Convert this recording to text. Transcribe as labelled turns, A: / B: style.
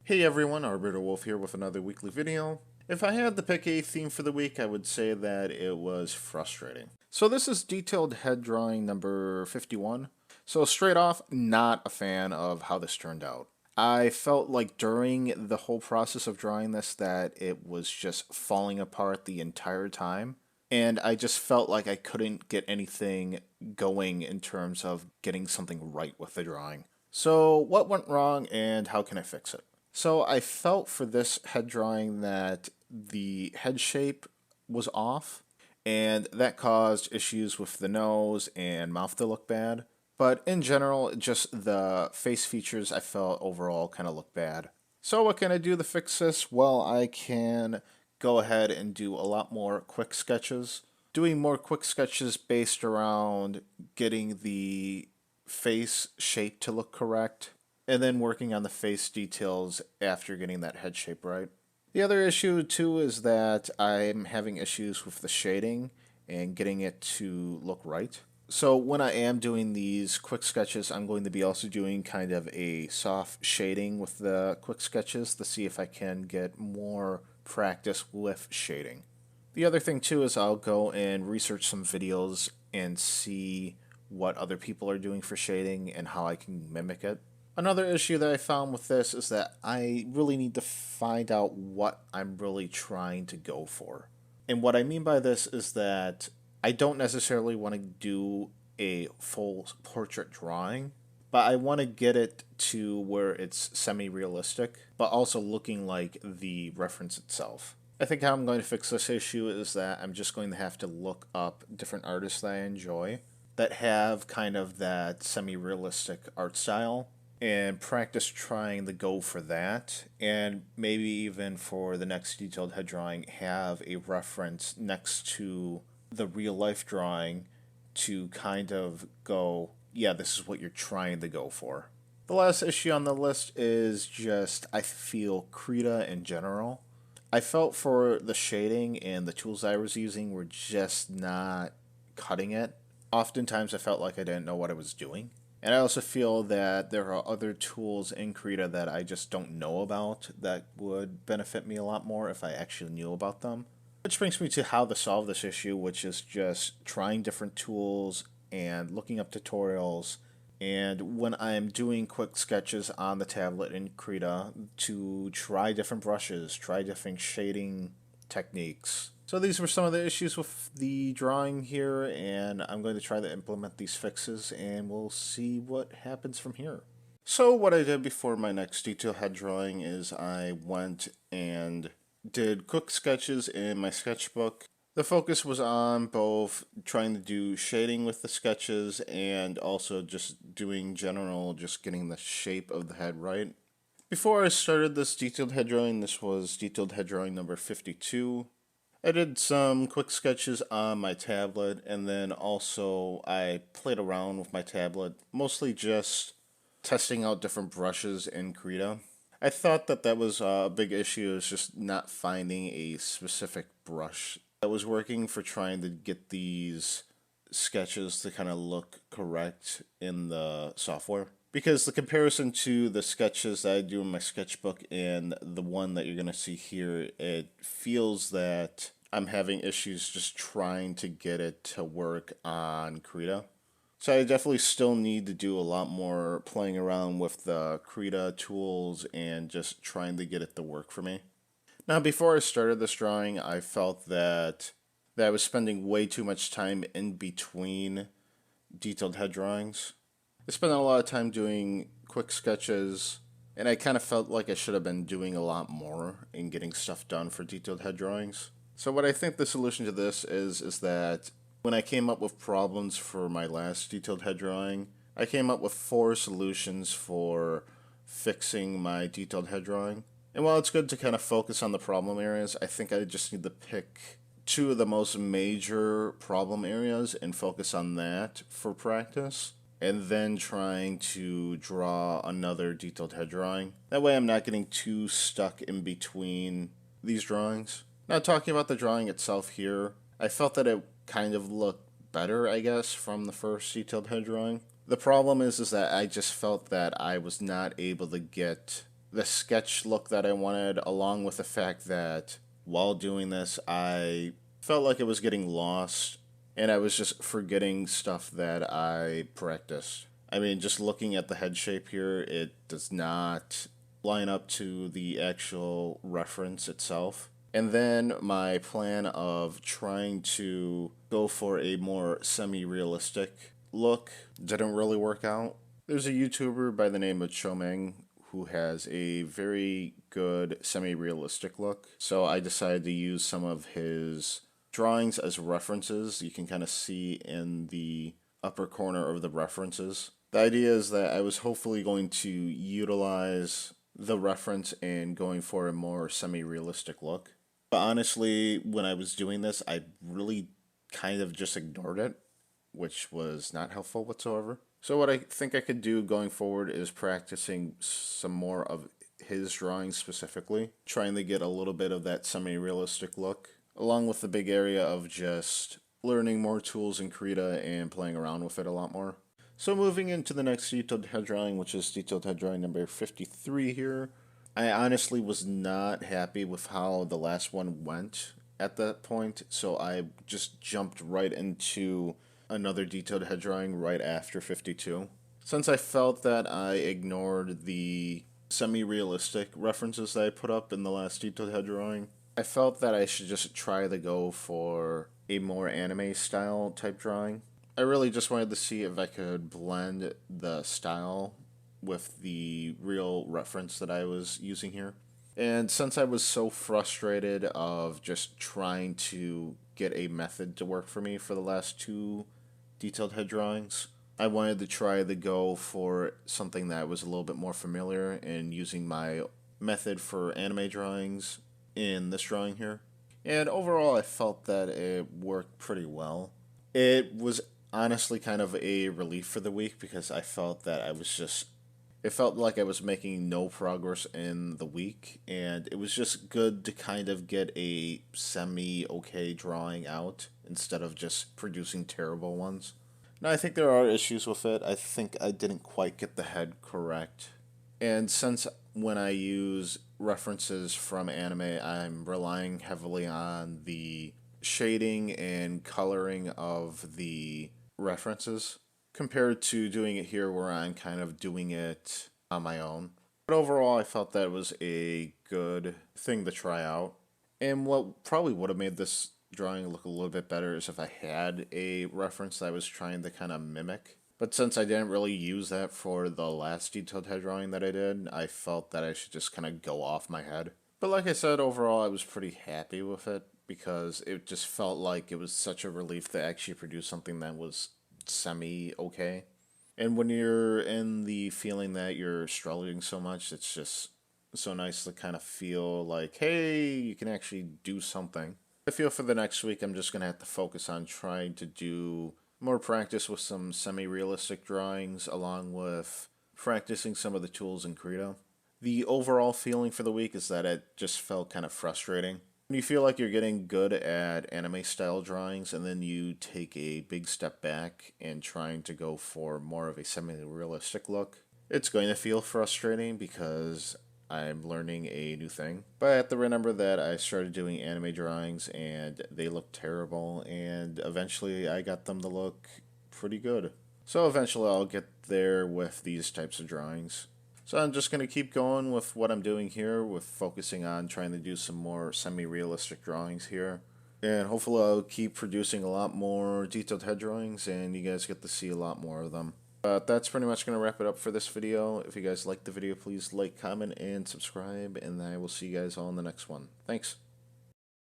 A: Hey everyone, Arbiter Wolf here with another weekly video. If I had to pick a theme for the week, I would say that it was frustrating. So this is detailed head drawing number 51. So straight off, not a fan of how this turned out. I felt like during the whole process of drawing this that it was just falling apart the entire time. And I just felt like I couldn't get anything going in terms of getting something right with the drawing. So what went wrong and how can I fix it? So I felt for this head drawing that the head shape was off, and that caused issues with the nose and mouth to look bad. But in general, just the face features I felt overall kind of look bad. So what can I do to fix this? Well, I can go ahead and do a lot more quick sketches. Doing more quick sketches based around getting the face shape to look correct, and then working on the face details after getting that head shape right. The other issue too is that I'm having issues with the shading and getting it to look right. So when I am doing these quick sketches, I'm going to be also doing kind of a soft shading with the quick sketches to see if I can get more practice with shading. The other thing too is I'll go and research some videos and see what other people are doing for shading and how I can mimic it. Another issue that I found with this is that I really need to find out what I'm really trying to go for. And what I mean by this is that I don't necessarily want to do a full portrait drawing, but I want to get it to where it's semi-realistic, but also looking like the reference itself. I think how I'm going to fix this issue is that I'm just going to have to look up different artists that I enjoy that have kind of that semi-realistic art style and practice trying to go for that, and maybe even for the next detailed head drawing have a reference next to the real life drawing to kind of go, yeah, this is what you're trying to go for. The last issue on the list is just I feel Krita in general. I felt for the shading and the tools I was using were just not cutting it. Oftentimes I felt like I didn't know what I was doing. And I also feel that there are other tools in Krita that I just don't know about that would benefit me a lot more if I actually knew about them. Which brings me to how to solve this issue, which is just trying different tools and looking up tutorials. And when I'm doing quick sketches on the tablet in Krita, to try different brushes, try different shading techniques. So these were some of the issues with the drawing here, and I'm going to try to implement these fixes, and we'll see what happens from here. So what I did before my next detail head drawing is I went and did quick sketches in my sketchbook. The focus was on both trying to do shading with the sketches and also just doing general, just getting the shape of the head right. Before I started this detailed head drawing, this was detailed head drawing number 52. I did some quick sketches on my tablet, and then also I played around with my tablet, mostly just testing out different brushes in Krita. I thought that that was a big issue, is just not finding a specific brush that was working for trying to get these sketches to kind of look correct in the software. Because the comparison to the sketches that I do in my sketchbook and the one that you're going to see here, it feels that I'm having issues just trying to get it to work on Krita. So I definitely still need to do a lot more playing around with the Krita tools and just trying to get it to work for me. Now, before I started this drawing, I felt that I was spending way too much time in between detailed head drawings. I spent a lot of time doing quick sketches, and I kind of felt like I should have been doing a lot more in getting stuff done for detailed head drawings. So what I think the solution to this is that when I came up with problems for my last detailed head drawing, I came up with 4 solutions for fixing my detailed head drawing. And while it's good to kind of focus on the problem areas, I think I just need to pick 2 of the most major problem areas and focus on that for practice, and then trying to draw another detailed head drawing. That way I'm not getting too stuck in between these drawings. Now, talking about the drawing itself here, I felt that it kind of looked better, I guess, from the first detailed head drawing. The problem is that I just felt that I was not able to get the sketch look that I wanted, along with the fact that while doing this, I felt like it was getting lost and I was just forgetting stuff that I practiced. I mean, just looking at the head shape here, it does not line up to the actual reference itself. And then my plan of trying to go for a more semi-realistic look didn't really work out. There's a YouTuber by the name of Chomeng who has a very good semi-realistic look. So I decided to use some of his drawings as references. You can kind of see in the upper corner of the references. The idea is that I was hopefully going to utilize the reference in going for a more semi-realistic look. But honestly, when I was doing this, I really kind of just ignored it, which was not helpful whatsoever. So what I think I could do going forward is practicing some more of his drawings specifically, trying to get a little bit of that semi-realistic look, along with the big area of just learning more tools in Krita and playing around with it a lot more. So moving into the next detailed head drawing, which is detailed head drawing number 53 here. I honestly was not happy with how the last one went at that point, so I just jumped right into another detailed head drawing right after 52. Since I felt that I ignored the semi-realistic references that I put up in the last detailed head drawing, I felt that I should just try to go for a more anime style type drawing. I really just wanted to see if I could blend the style with the real reference that I was using here. And since I was so frustrated of just trying to get a method to work for me for the last two detailed head drawings, I wanted to try to go for something that was a little bit more familiar and using my method for anime drawings in this drawing here. And overall, I felt that it worked pretty well. It was honestly kind of a relief for the week because I felt that it felt like I was making no progress in the week, and it was just good to kind of get a semi-okay drawing out instead of just producing terrible ones. Now, I think there are issues with it. I think I didn't quite get the head correct. And since when I use references from anime, I'm relying heavily on the shading and coloring of the references compared to doing it here where I'm kind of doing it on my own. But overall, I felt that was a good thing to try out. And what probably would have made this drawing look a little bit better is if I had a reference that I was trying to kind of mimic. But since I didn't really use that for the last detailed head drawing that I did, I felt that I should just kind of go off my head. But like I said, overall, I was pretty happy with it because it just felt like it was such a relief to actually produce something that was semi-okay. And when you're in the feeling that you're struggling so much, it's just so nice to kind of feel like, hey, you can actually do something. I feel for the next week, I'm just going to have to focus on trying to do more practice with some semi-realistic drawings, along with practicing some of the tools in Krita. The overall feeling for the week is that it just felt kind of frustrating. When you feel like you're getting good at anime-style drawings, and then you take a big step back and trying to go for more of a semi-realistic look, it's going to feel frustrating because I'm learning a new thing. But I have to remember that I started doing anime drawings and they looked terrible, and eventually I got them to look pretty good. So eventually I'll get there with these types of drawings. So I'm just going to keep going with what I'm doing here, with focusing on trying to do some more semi-realistic drawings here. And hopefully I'll keep producing a lot more detailed head drawings and you guys get to see a lot more of them. But that's pretty much going to wrap it up for this video. If you guys liked the video, please like, comment, and subscribe, and I will see you guys all in the next one. Thanks.